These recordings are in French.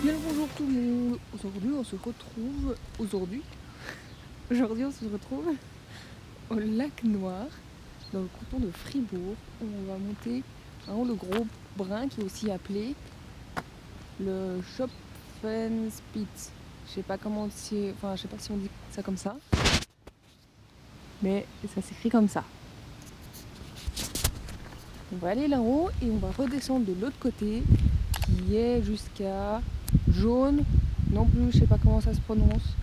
Bien le bonjour tout le monde. Aujourd'hui on se retrouve au lac Noir dans le canton de Fribourg où on va monter en haut le gros brin qui est aussi appelé le Schopfenspitz. Je sais pas si on dit ça comme ça, mais ça s'écrit comme ça. On va aller là-haut et on va redescendre de l'autre côté qui est jusqu'à Jaune. Non plus, je sais pas comment ça se prononce.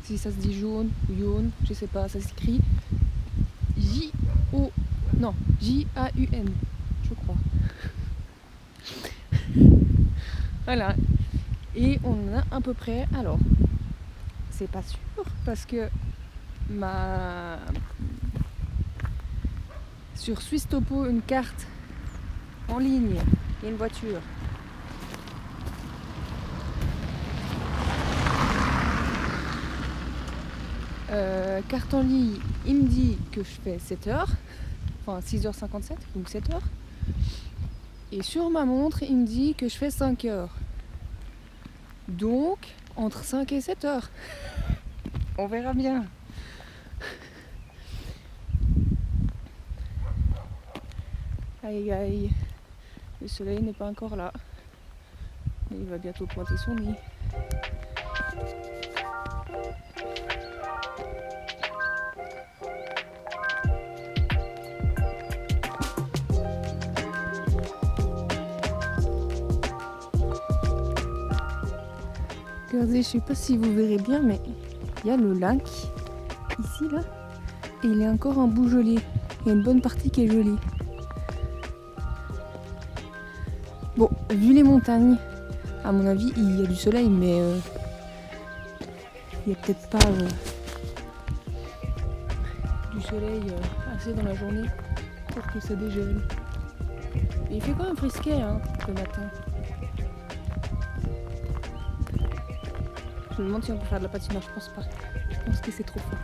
Si ça se dit jaune ou jaune, je sais pas. Ça s'écrit J-O. Non, J-A-U-N, je crois. Voilà. Et on en a à peu près. Alors, c'est pas sûr parce que sur Suisse Topo, une carte en ligne, il y a une voiture. Carte en ligne, il me dit que je fais 7h, enfin 6h57, donc 7h. Et sur ma montre, il me dit que je fais 5h. Donc, entre 5 et 7h. On verra bien. Aïe aïe. Le soleil n'est pas encore là. Mais il va bientôt pointer son nez. Regardez, je sais pas si vous verrez bien, mais il y a le lac, ici, là, et il est encore en bout gelé. Il y a une bonne partie qui est gelée. Bon, vu les montagnes, à mon avis, il y a du soleil, mais il n'y a peut-être pas du soleil assez dans la journée pour que ça dégèle. Et il fait quand même frisquet, hein, le matin. Je me demande si on peut faire de la patinoire, je pense pas. Je pense que c'est trop fort.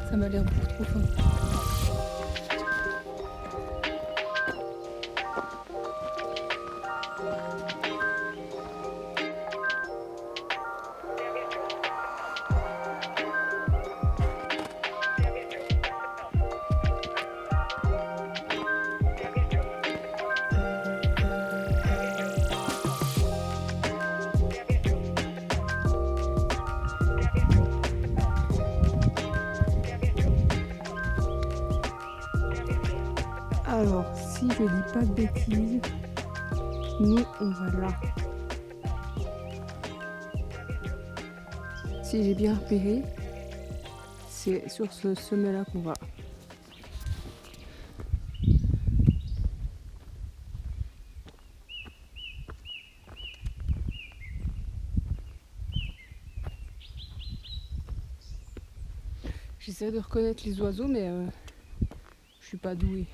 Ça m'a l'air beaucoup trop fin. Alors, si je dis pas de bêtises, nous on va là. Si j'ai bien repéré, c'est sur ce sommet là qu'on va. J'essaie de reconnaître les oiseaux, mais je suis pas douée.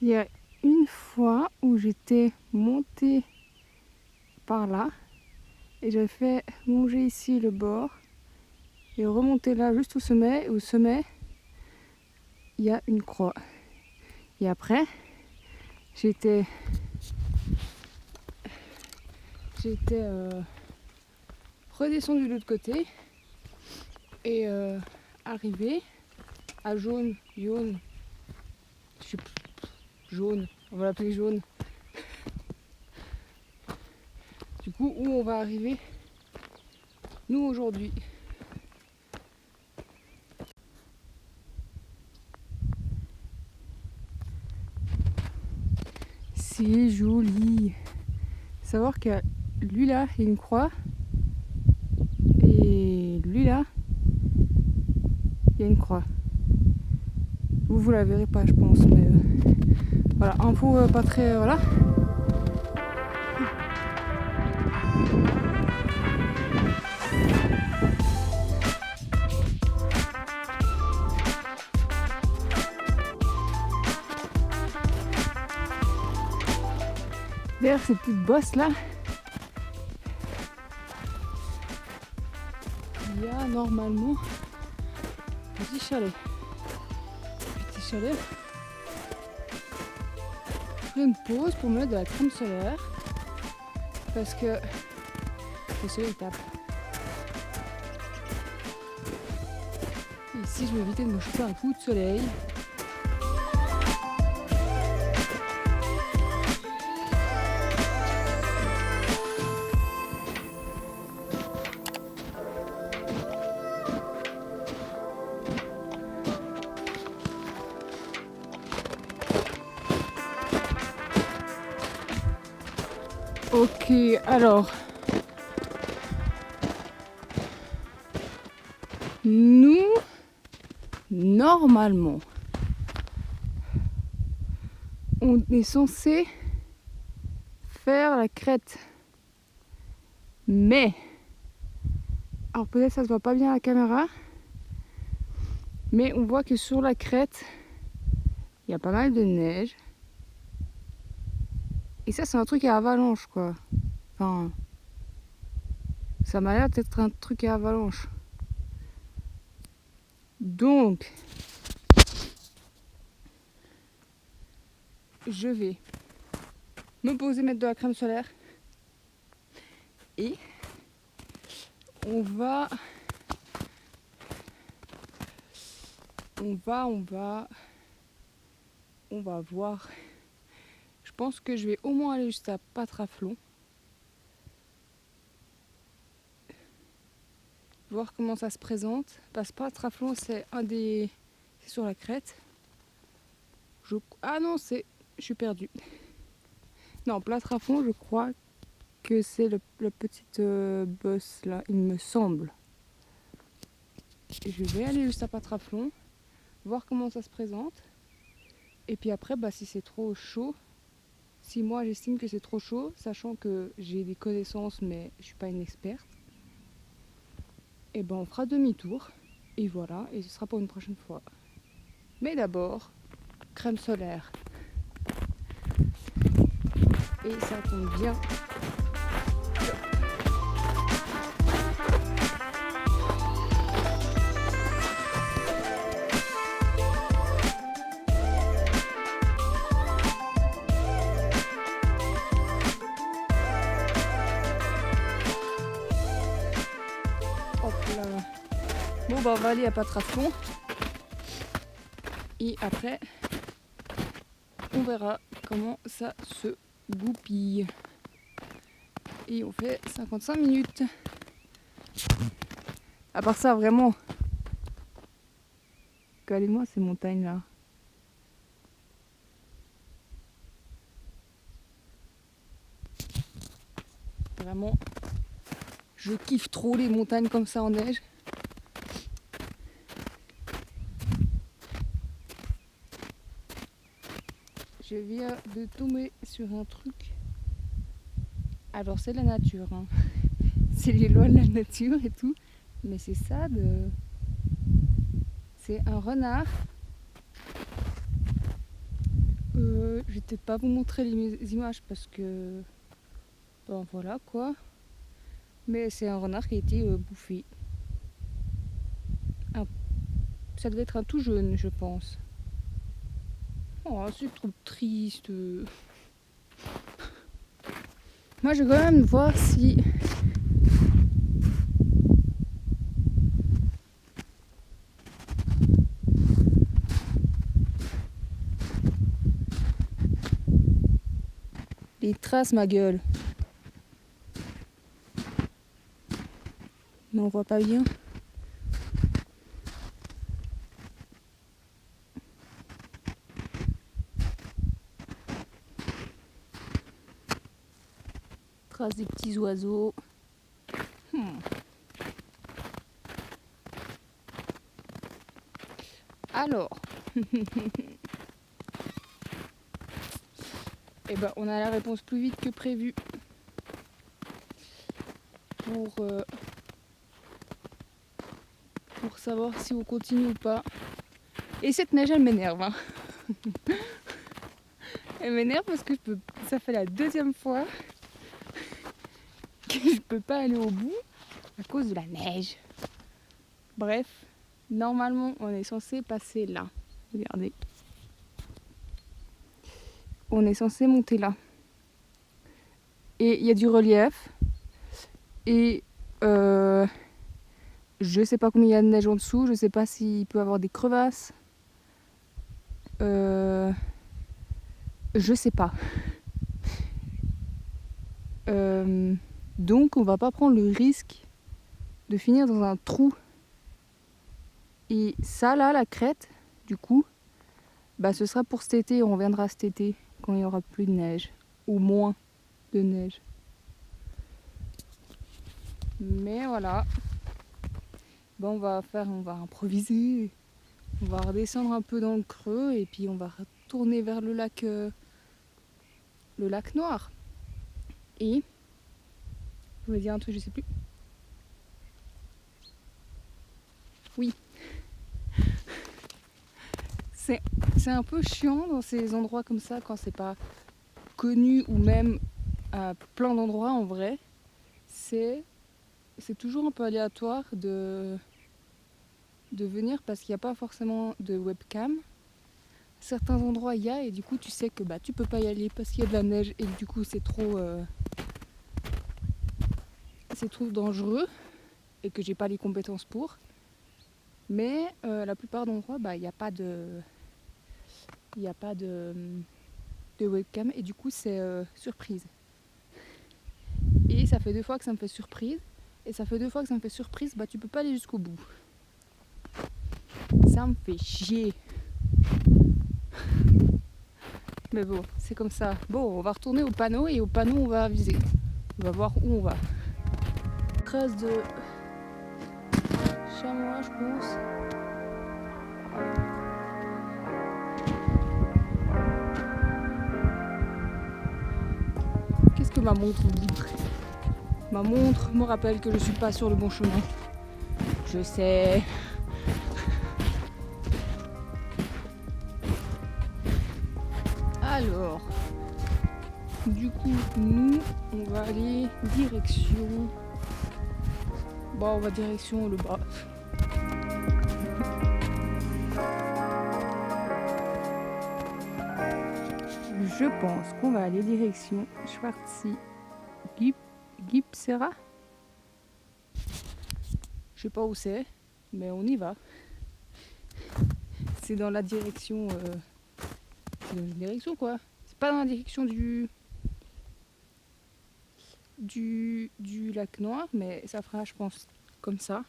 Il y a une fois où j'étais montée par là et j'avais fait longer ici le bord et remonter là juste au sommet. Et au sommet, il y a une croix. Et après, j'étais redescendue de l'autre côté et arrivée à Jaune, je sais plus. Jaune, on va l'appeler Jaune. Du coup, où on va arriver, nous, aujourd'hui. C'est joli. Savoir que lui là, il y a une croix. Et lui là, il y a une croix. Vous la verrez pas, je pense, mais voilà, info pas très, voilà. Derrière ces petites bosses là, il y a normalement un petit chalet. ferai une pause pour me mettre de la crème solaire parce que le soleil tape. Et si je veux éviter de me choper un coup de soleil, ok, alors nous, normalement, on est censé faire la crête, mais alors peut-être ça se voit pas bien à la caméra, mais on voit que sur la crête il y a pas mal de neige. Et ça, c'est un truc à avalanche, quoi. Enfin, ça m'a l'air d'être un truc à avalanche. Donc, je vais me poser, mettre de la crème solaire. Et on va voir. Je pense que je vais au moins aller jusqu'à Patraflon. Voir comment ça se présente. Parce que Patraflon, c'est c'est sur la crête. Ah non, je suis perdue. Non, Patraflon, je crois que c'est le petit boss là, il me semble. Je vais aller jusqu'à Patraflon, voir comment ça se présente. Et puis après, si c'est trop chaud, si moi j'estime que c'est trop chaud, sachant que j'ai des connaissances mais je suis pas une experte, et on fera demi-tour. Et voilà, et ce sera pour une prochaine fois. Mais d'abord, crème solaire. Et ça tombe bien. Hop là. Bon, on va aller à Patraflon. Et après, on verra comment ça se goupille. Et on fait 55 minutes. À part ça, vraiment, regardez-moi ces montagnes là. Vraiment, je kiffe trop les montagnes comme ça en neige. Je viens de tomber sur un truc. Alors c'est la nature, hein. C'est les lois de la nature et tout. Mais c'est ça c'est un renard. Je vais peut-être pas vous montrer les images parce que... voilà quoi. Mais c'est un renard qui a été bouffé. Ça devait être un tout jeune, je pense. Oh, c'est trop triste. Moi, je vais quand même voir si... les traces, ma gueule. Mais on voit pas bien. Traces des petits oiseaux. Alors. Eh on a la réponse plus vite que prévu. Pour savoir si on continue ou pas. Et cette neige, elle m'énerve. Hein. Elle m'énerve parce que ça fait la deuxième fois que je peux pas aller au bout à cause de la neige. Bref, normalement, on est censé passer là. Regardez. on est censé monter là. Et il y a du relief. Et je sais pas combien il y a de neige en dessous. Je sais pas s'il peut y avoir des crevasses. Je sais pas. Donc on va pas prendre le risque de finir dans un trou. Et ça là, la crête, du coup, bah ce sera pour cet été. On reviendra cet été quand il y aura plus de neige. Ou moins de neige. Mais voilà. Bon, on va improviser. On va redescendre un peu dans le creux et puis on va retourner vers le lac Noir. Et je voulais dire un truc, je sais plus. Oui. C'est un peu chiant dans ces endroits comme ça quand c'est pas connu ou même à plein d'endroits en vrai. C'est toujours un peu aléatoire de venir parce qu'il n'y a pas forcément de webcam. Certains endroits il y a et du coup tu sais que tu peux pas y aller parce qu'il y a de la neige et du coup c'est trop dangereux et que j'ai pas les compétences pour. Mais la plupart d'endroits il n'y a pas de webcam et du coup c'est surprise. Et ça fait 2 fois que ça me fait surprise. Et ça fait 2 fois que ça me fait surprise, tu peux pas aller jusqu'au bout. Ça me fait chier. Mais bon, c'est comme ça. Bon, on va retourner au panneau et au panneau on va aviser. On va voir où on va. Trace de chamois, je pense. Qu'est-ce que ma montre me dit ? Ma montre me rappelle que je suis pas sur le bon chemin. Je sais. Alors, du coup, nous, on va aller direction... on va direction le bas. Je pense qu'on va aller direction Schwarzi Gipsera. Je sais pas où c'est, mais on y va. C'est dans la direction... c'est dans une direction quoi. C'est pas dans la direction du lac Noir, mais ça fera je pense comme ça.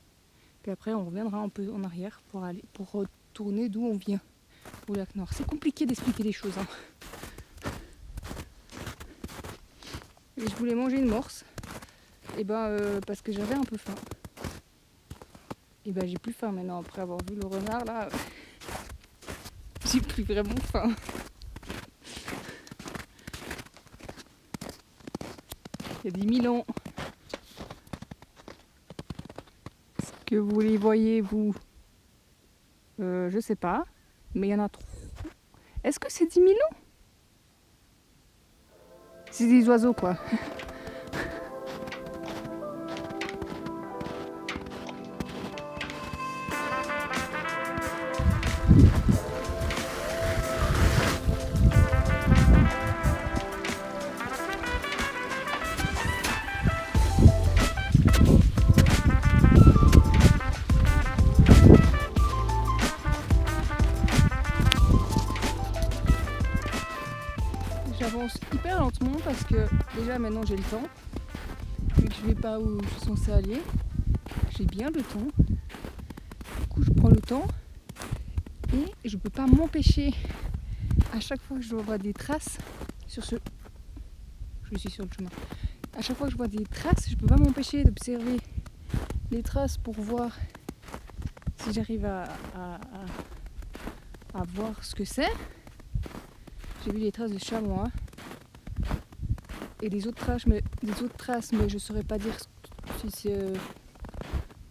Puis après on reviendra un peu en arrière pour retourner d'où on vient au lac Noir. C'est compliqué d'expliquer les choses. Et je voulais manger une morse. Et parce que j'avais un peu faim. Et j'ai plus faim maintenant après avoir vu le renard là. J'ai plus vraiment faim. Il y a 10 000 ans. Est-ce que vous les voyez, vous ? Je sais pas. Mais il y en a trop. Est-ce que c'est 10 000 ans ? C'est des oiseaux, quoi. J'avance hyper lentement parce que déjà maintenant j'ai le temps. Vu que je vais pas où je suis censée aller, j'ai bien le temps. Du coup je prends le temps et je peux pas m'empêcher. À chaque fois que je vois des traces sur ce... Je suis sur le chemin. À chaque fois que je vois des traces, je peux pas m'empêcher d'observer les traces pour voir si j'arrive à voir ce que c'est. J'ai vu les traces de chamois et des autres traces, mais je saurais pas dire si c'est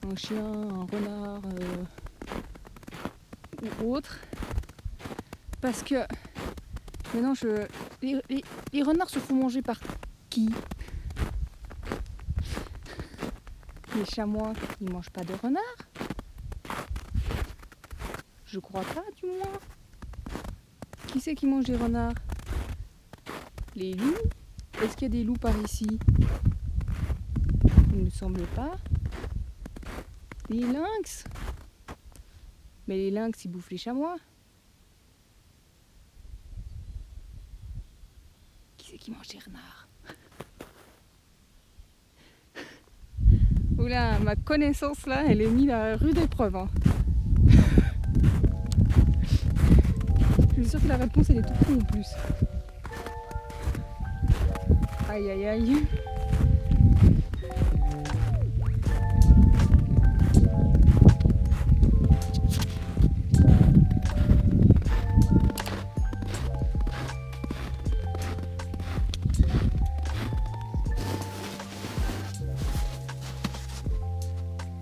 un chien, un renard ou autre. Parce que maintenant les renards se font manger par qui ? Les chamois, ils mangent pas de renards ? Je crois pas, du moins. Qui c'est qui mange des renards ? Les loups. Est-ce qu'il y a des loups par ici? Il ne me semble pas. Les lynx. Mais les lynx, ils bouffent les chamois. Qui c'est qui mange les renards? Oula, ma connaissance là, elle est mise à rude épreuve. Hein. Je suis sûre que la réponse elle est toute con en plus. Aïe aïe aïe.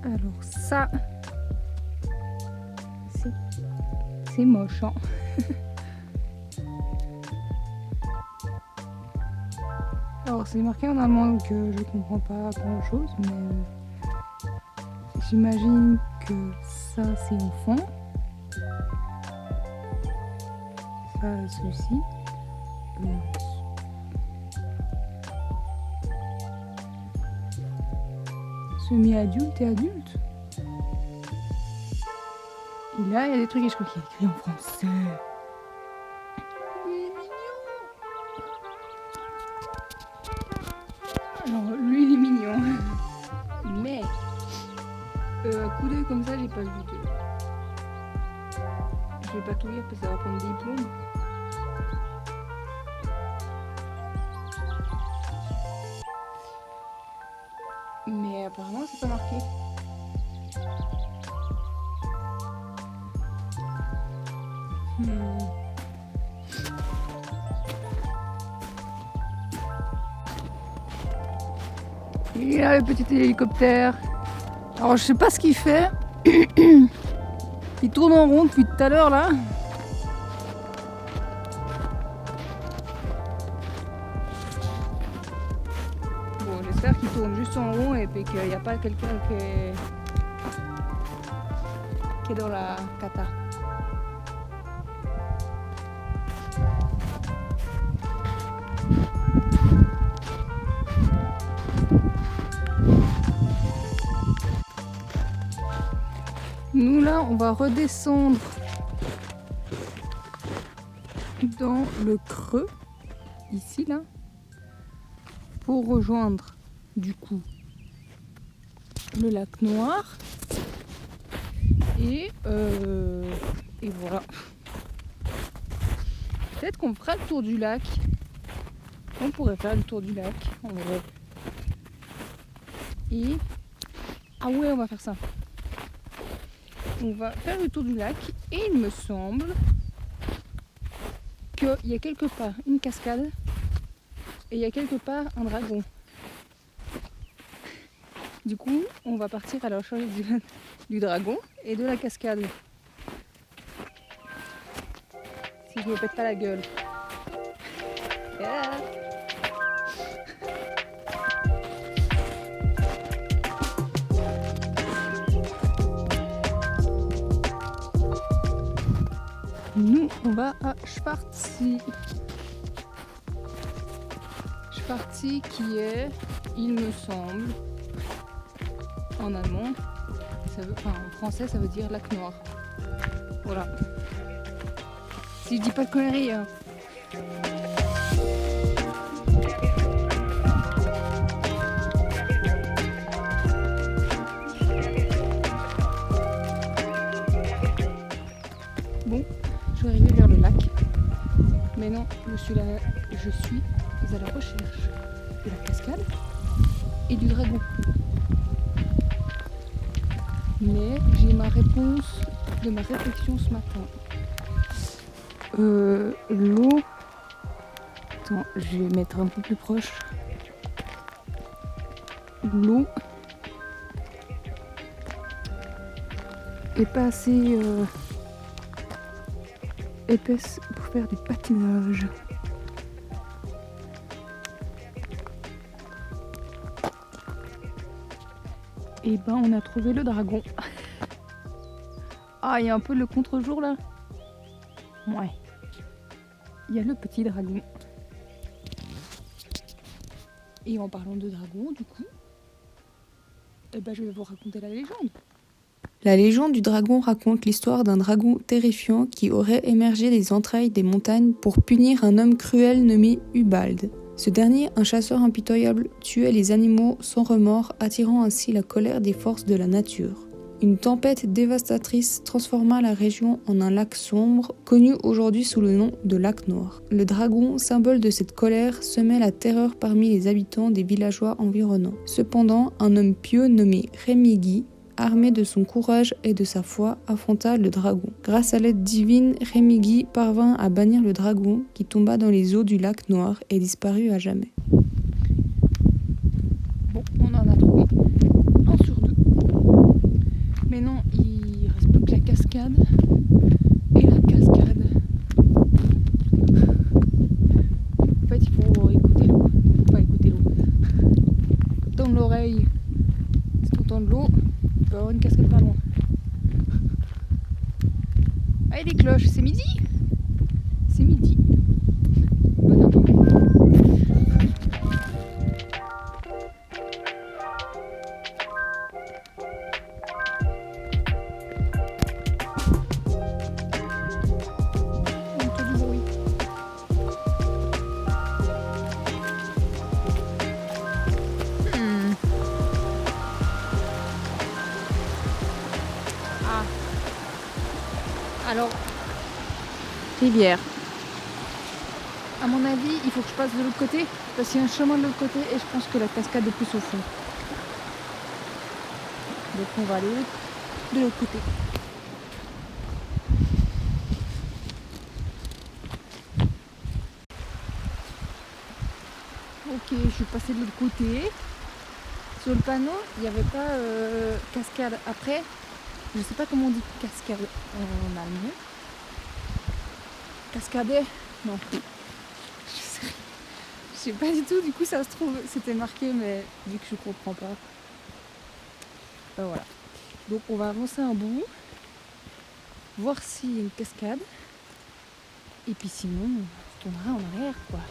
Alors ça, c'est moche. Hein. Alors c'est marqué en allemand donc je comprends pas grand chose, mais j'imagine que ça c'est enfant. Ça celui-ci. Semi-adulte et adulte. Et là il y a des trucs et je crois qu'il y a écrit en français. Alors lui il est mignon. Mais coup d'œil comme ça j'ai pas vu de. Je vais pas tout lire parce que ça va prendre des plombs. Mais apparemment c'est pas marqué. Il est là le petit hélicoptère. Alors je sais pas ce qu'il fait. Il tourne en rond depuis tout à l'heure là. Bon j'espère qu'il tourne juste en rond et puis qu'il n'y a pas quelqu'un qui est dans la cata. Nous là, on va redescendre dans le creux, ici là, pour rejoindre du coup le lac Noir. Et voilà. Peut-être qu'on fera le tour du lac. On pourrait faire le tour du lac en vrai. Et ah ouais, on va faire ça. On va faire le tour du lac et il me semble qu'il y a quelque part une cascade et il y a quelque part un dragon. Du coup, on va partir à la recherche du dragon et de la cascade. Si je me pète pas la gueule. Yeah. Nous, on va à Schwarzi. Schwarzi qui est, il me semble, en allemand, en français ça veut dire lac noir. Voilà. Si je dis pas de conneries. Hein. Bon, je vais arriver vers le lac. Mais non, je suis à la recherche de la cascade et du dragon. Mais j'ai ma réponse de ma réflexion ce matin. L'eau... Attends, je vais mettre un peu plus proche. L'eau est pas assez épaisse pour faire du patinage. Et ben on a trouvé le dragon. Ah, il y a un peu le contre-jour là. Ouais. Il y a le petit dragon. Et en parlant de dragon, du coup, eh ben, je vais vous raconter la légende. La légende du dragon raconte l'histoire d'un dragon terrifiant qui aurait émergé des entrailles des montagnes pour punir un homme cruel nommé Ubald. Ce dernier, un chasseur impitoyable, tuait les animaux sans remords, attirant ainsi la colère des forces de la nature. Une tempête dévastatrice transforma la région en un lac sombre, connu aujourd'hui sous le nom de lac Noir. Le dragon, symbole de cette colère, semait la terreur parmi les habitants des villageois environnants. Cependant, un homme pieux nommé Remigi, armé de son courage et de sa foi, affronta le dragon. Grâce à l'aide divine, Remigi parvint à bannir le dragon, qui tomba dans les eaux du lac Noir et disparut à jamais. Bon, on en a trouvé un sur deux. Mais non, il reste plus que la cascade. Et la cascade. En fait, il faut écouter l'eau. Enfin, écouter l'eau. Tendre l'oreille. Si tu entends de l'eau, il peut y avoir une cascade pas loin. Allez, les cloches, c'est midi. C'est midi. Bon appétit. Alors, rivière. À mon avis, il faut que je passe de l'autre côté, parce qu'il y a un chemin de l'autre côté et je pense que la cascade est plus au fond. Donc on va aller de l'autre côté. Ok, je suis passée de l'autre côté. Sur le panneau, il n'y avait pas cascade. Après, je sais pas comment on dit cascade en allemand. Cascadet? Non. Je sais pas du tout, du coup ça se trouve, c'était marqué, mais vu que je comprends pas. Voilà. Donc on va avancer un bout, voir s'il y a une cascade. Et puis sinon, on tournera en arrière, quoi.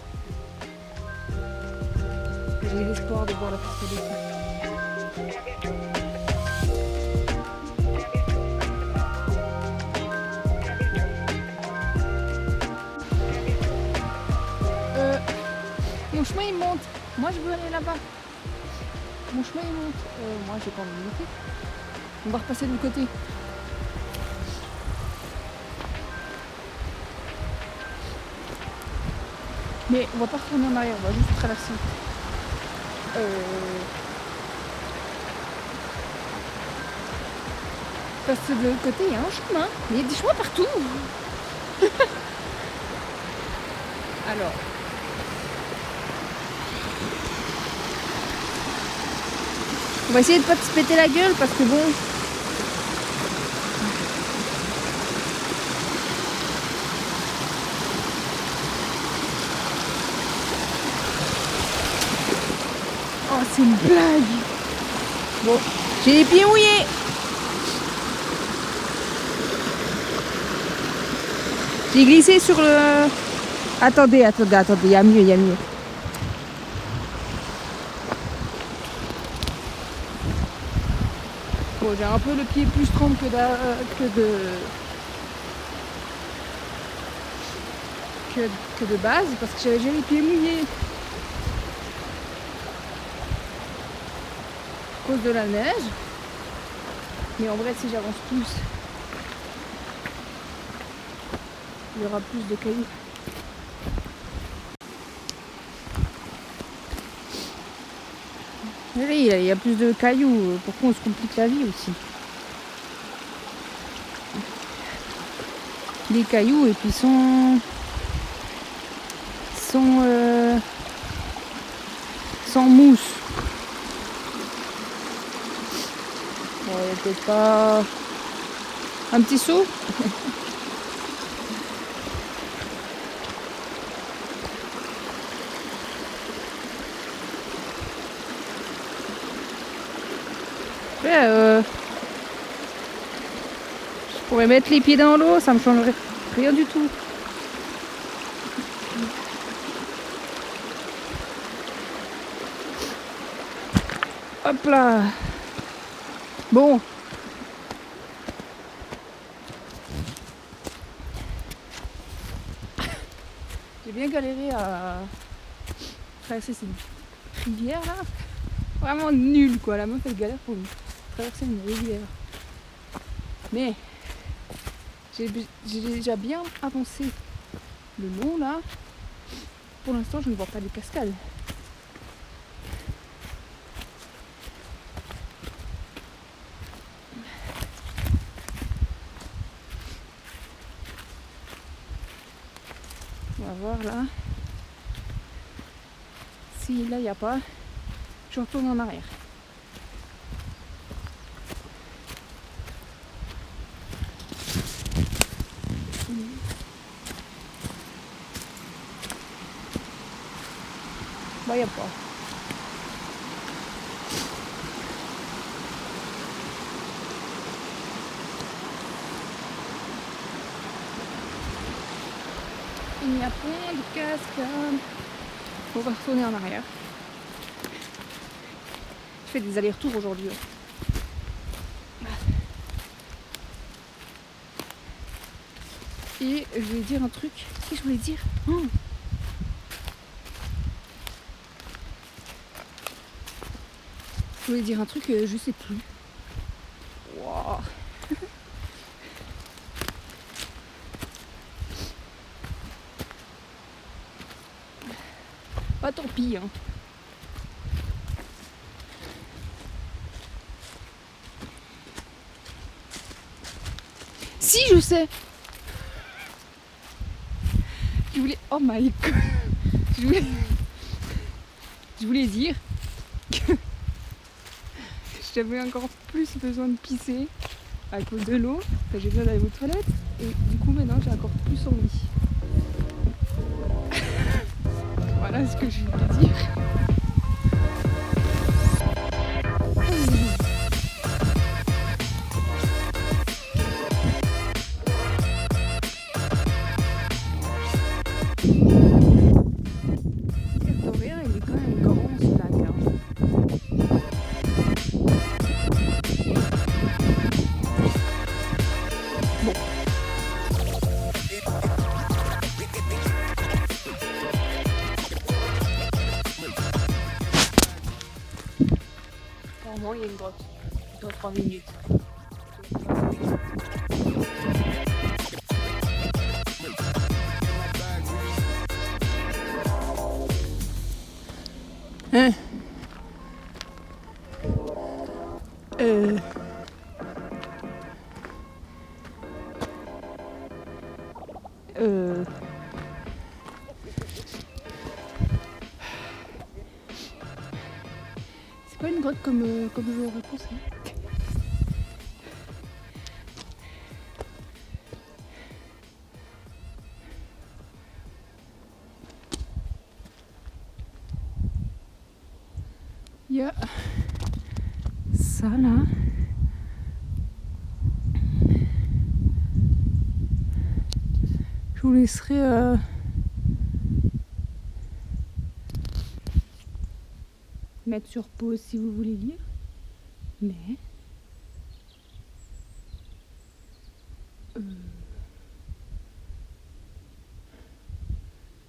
J'ai l'espoir de voir la cascade ici. Mon chemin il monte. Moi je veux aller là-bas. Mon chemin il monte. Moi j'ai pas envie de monter. On va repasser de l'autre côté. Mais on va pas retourner en arrière, on va juste traverser. Parce que de l'autre côté il y a un chemin. Mais il y a des chemins partout. Alors. On va essayer de pas se péter la gueule parce que bon. Oh, c'est une blague. Bon, j'ai les pieds mouillés. J'ai glissé sur le... Attendez, il y a mieux, il y a mieux. Bon, j'ai un peu le pied plus trempe que de base parce que j'ai les pieds mouillés à cause de la neige. Mais en vrai, si j'avance plus, il y aura plus de cailloux. Oui, il y a plus de cailloux. Pourquoi on se complique la vie aussi? Des cailloux et puis sans mousse. Bon, il n'y a peut-être pas un petit seau. Je pourrais mettre les pieds dans l'eau, ça me changerait rien du tout. Hop là. Bon. J'ai bien galéré à traverser cette rivière là. Vraiment nul quoi. La meuf elle galère pour traverser une rivière. Mais j'ai déjà bien avancé le long là. Pour l'instant je ne vois pas de cascade. On va voir là. Si là il n'y a pas, je retourne en arrière. Bah il n'y a pas. Il n'y a pas de cascade. On va retourner en arrière. Je fais des allers-retours aujourd'hui. Et je vais dire un truc. Qu'est-ce que je voulais dire ? Je voulais dire un truc, je sais plus. Wow. Bah tant pis hein. Si je sais. Je voulais. Oh my god. Je voulais dire que j'avais encore plus besoin de pisser à cause de l'eau. Enfin, j'ai besoin d'aller aux toilettes. Et du coup maintenant j'ai encore plus envie. Voilà ce que je voulais dire. Rien, il est quand même grand ce lac. Bon. Apparemment il y a une grotte. Dans 3 minutes. Hein? C'est pas une grotte comme je l'aurais pensé. Il y a ça là. Je vous laisserai mettre sur pause si vous voulez lire. Mais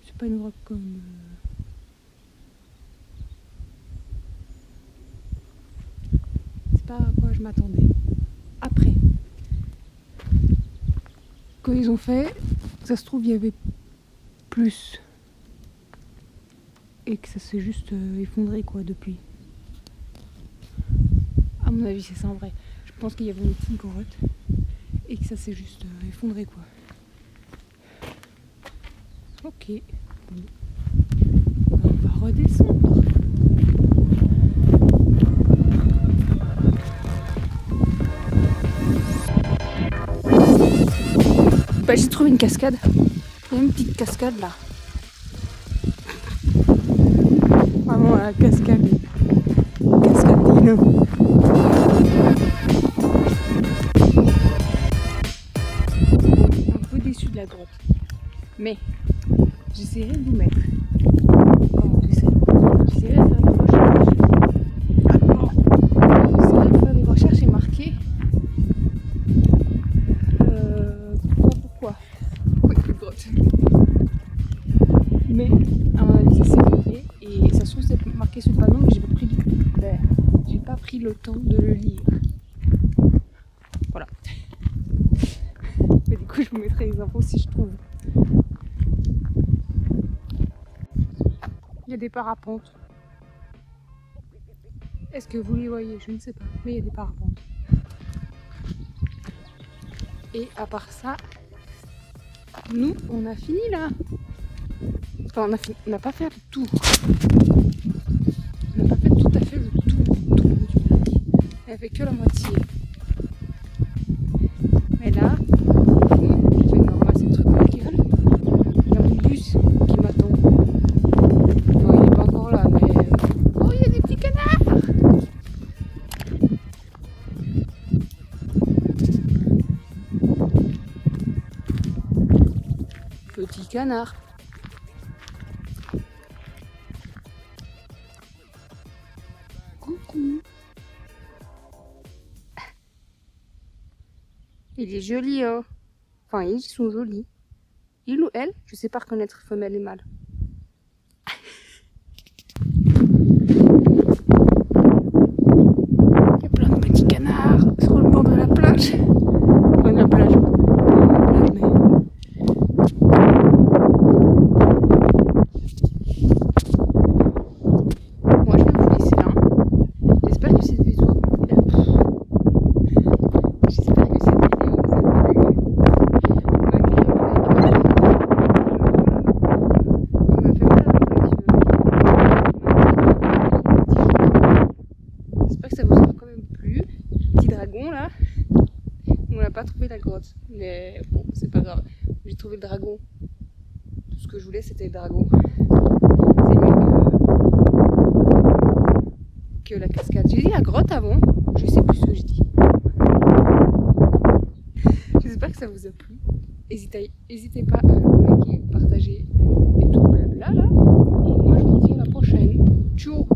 c'est pas une grotte comme c'est pas à quoi je m'attendais. Après, quand ils ont fait, ça se trouve il y avait plus et que ça s'est juste effondré quoi depuis. À mon avis c'est ça en vrai. Je pense qu'il y avait une petite grotte et que ça s'est juste effondré quoi. Ok. Bon. On va redescendre. Bah, j'ai trouvé une cascade. Il y a une petite cascade là. Vraiment la cascade. Cascade des loups. Un peu déçu de la grotte. Mais j'essaierai de vous mettre. Oh, j'essaierai de faire des recherches. le temps de le lire. Voilà. Mais du coup, je vous mettrai les infos si je trouve. Il y a des parapentes. Est-ce que vous les voyez? Je ne sais pas, mais il y a des parapentes. Et à part ça, nous, on a fini là. Enfin, on n'a pas fait le tour. On n'a pas fait tout à fait le tour du lac. Elle fait que la moitié. Mais là, au fond, je vais me ramasser le truc dans la gueule. Il y a mon bus qui m'attend. Enfin, il n'est pas encore là, mais... Oh, il y a des petits canards! Petit canard. Coucou. Il est joli, hein. Enfin, ils sont jolis. Il ou elle, je sais pas reconnaître femelle et mâle. Il y a plein de petits canards sur le bord de la plage. Enfin, de la plage. Moi, je vais vous laisser là. J'espère que cette vidéo... J'espère que cette vidéo vous a plu. J'espère que ça vous aura quand même plu. Petit dragon là. On n'a pas trouvé la grotte. Mais bon, c'est pas grave. J'ai trouvé le dragon. Tout ce que je voulais, c'était le dragon. C'est mieux que la cascade. J'ai dit la grotte avant. Je sais plus ce que je dis. J'espère que ça vous a plu. N'hésitez pas à liker, partager et tout blabla là. Et moi je vous dis à la prochaine. Ciao.